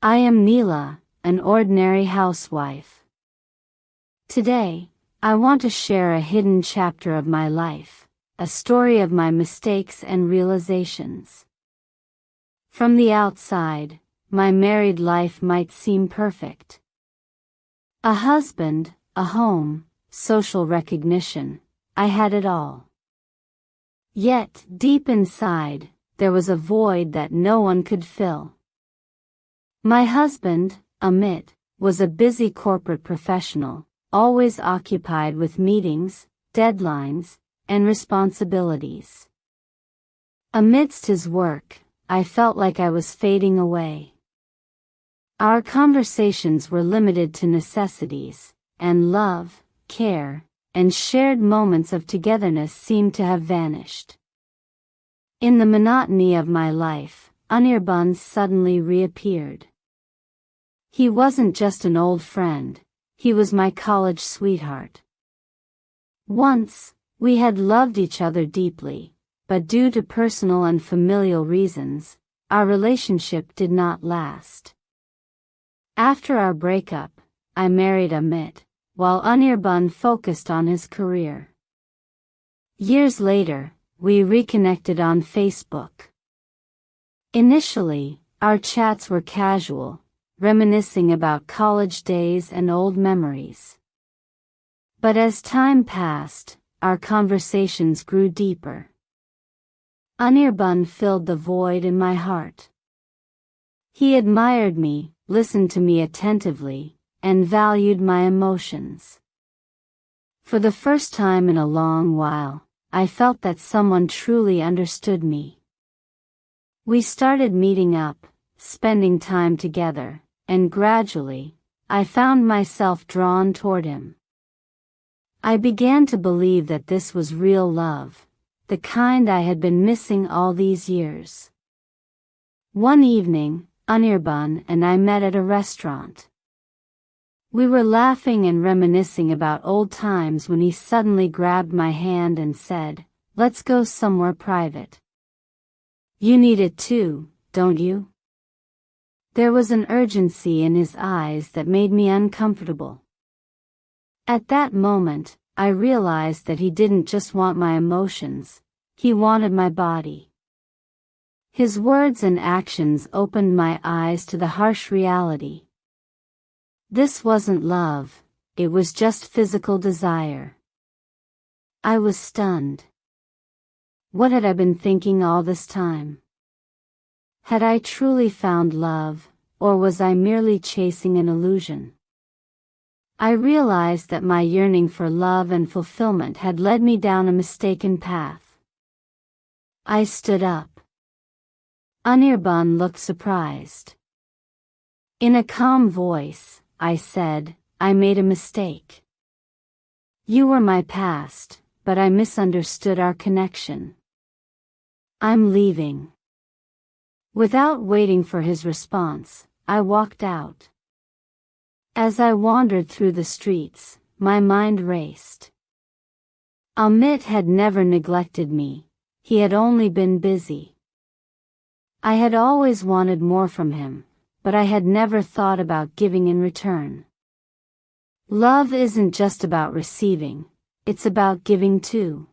I am Neela, an ordinary housewife. Today, I want to share a hidden chapter of my life, a story of my mistakes and realizations. From the outside, my married life might seem perfect. A husband, a home, social recognition, I had it all. Yet, deep inside, there was a void that no one could fill. My husband, Amit, was a busy corporate professional, always occupied with meetings, deadlines, and responsibilities. Amidst his work, I felt like I was fading away. Our conversations were limited to necessities, and love, care, and shared moments of togetherness seemed to have vanished. In the monotony of my life, Anirban suddenly reappeared. He wasn't just an old friend, he was my college sweetheart. Once, we had loved each other deeply, but due to personal and familial reasons, our relationship did not last. After our breakup, I married Amit, while Anirban focused on his career. Years later, we reconnected on Facebook. Initially, our chats were casual, reminiscing about college days and old memories. But as time passed, our conversations grew deeper. Anirban filled the void in my heart. He admired me, listened to me attentively, and valued my emotions. For the first time in a long while, I felt that someone truly understood me. We started meeting up, spending time together, and gradually, I found myself drawn toward him. I began to believe that this was real love, the kind I had been missing all these years. One evening, Anirban and I met at a restaurant. We were laughing and reminiscing about old times when he suddenly grabbed my hand and said, "Let's go somewhere private. You need it too, don't you?" There was an urgency in his eyes that made me uncomfortable. At that moment, I realized that he didn't just want my emotions, he wanted my body. His words and actions opened my eyes to the harsh reality. This wasn't love, it was just physical desire. I was stunned. What had I been thinking all this time? Had I truly found love, or was I merely chasing an illusion? I realized that my yearning for love and fulfillment had led me down a mistaken path. I stood up. Anirban looked surprised. In a calm voice, I said, "I made a mistake. You were my past, but I misunderstood our connection. I'm leaving." Without waiting for his response, I walked out. As I wandered through the streets, my mind raced. Amit had never neglected me, he had only been busy. I had always wanted more from him, but I had never thought about giving in return. Love isn't just about receiving, it's about giving too.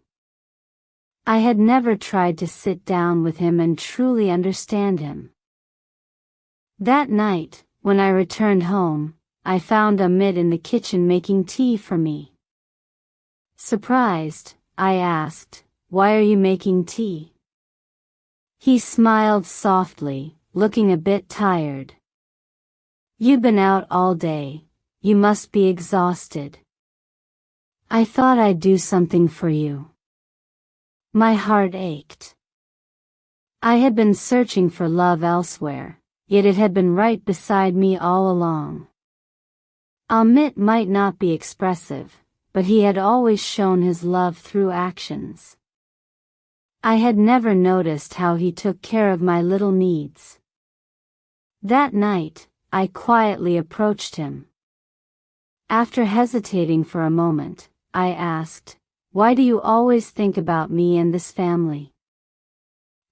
I had never tried to sit down with him and truly understand him. That night, when I returned home, I found Amit in the kitchen making tea for me. Surprised, I asked, "Why are you making tea?" He smiled softly, looking a bit tired. "You've been out all day, you must be exhausted. I thought I'd do something for you." My heart ached. I had been searching for love elsewhere, yet it had been right beside me all along. Amit might not be expressive, but he had always shown his love through actions. I had never noticed how he took care of my little needs. That night, I quietly approached him. After hesitating for a moment, I asked, "Why do you always think about me and this family?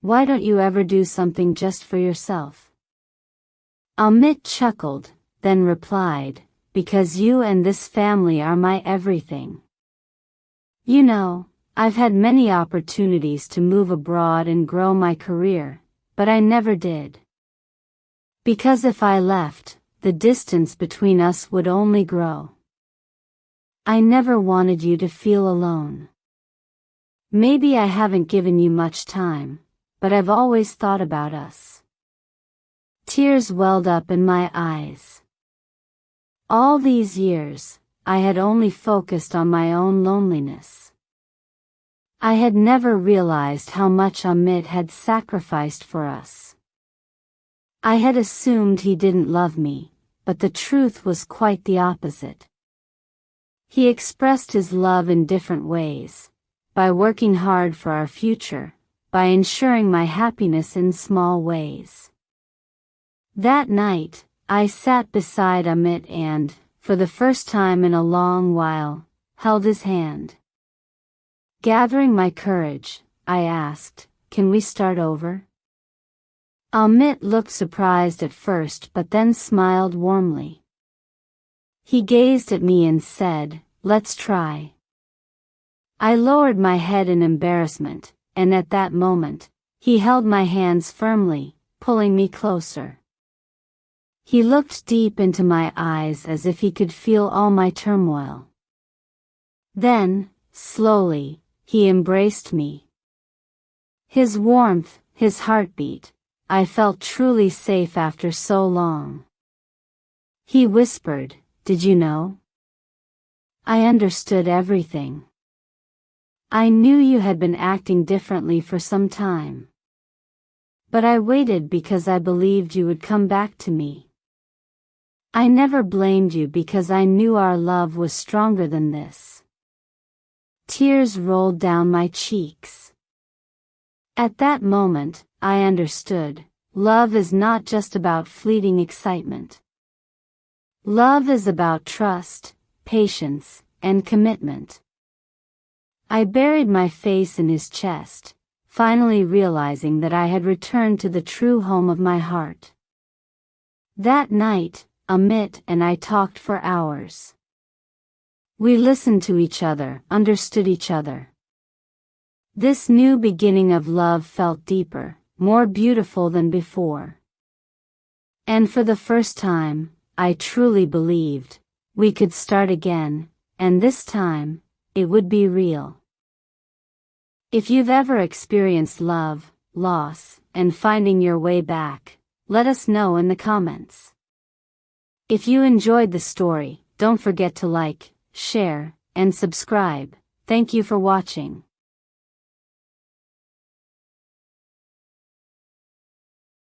Why don't you ever do something just for yourself?" Amit chuckled, then replied, because you and this family are my everything. You know, I've had many opportunities to move abroad and grow my career, but I never did. Because if I left, the distance between us would only grow. I never wanted you to feel alone. Maybe I haven't given you much time, but I've always thought about us. Tears welled up in my eyes. All these years, I had only focused on my own loneliness. I had never realized how much Amit had sacrificed for us. I had assumed he didn't love me, but the truth was quite the opposite. He expressed his love in different ways, by working hard for our future, by ensuring my happiness in small ways. That night, I sat beside Amit and, for the first time in a long while, held his hand. Gathering my courage, I asked, "Can we start over?" Amit looked surprised at first but then smiled warmly. He gazed at me and said, "Let's try." I lowered my head in embarrassment, and at that moment, he held my hands firmly, pulling me closer. He looked deep into my eyes as if he could feel all my turmoil. Then, slowly, he embraced me. His warmth, his heartbeat, I felt truly safe after so long. He whispered, "Did you know?" I understood everything. I knew you had been acting differently for some time. But I waited because I believed you would come back to me. I never blamed you because I knew our love was stronger than this. Tears rolled down my cheeks. At that moment, I understood, love is not just about fleeting excitement. Love is about trust, patience, and commitment. I buried my face in his chest, finally realizing that I had returned to the true home of my heart. That night, Amit and I talked for hours. We listened to each other, understood each other. This new beginning of love felt deeper, more beautiful than before. And for the first time, I truly believed we could start again, and this time, it would be real. If you've ever experienced love, loss, and finding your way back, let us know in the comments. If you enjoyed the story, don't forget to like, share, and subscribe. Thank you for watching.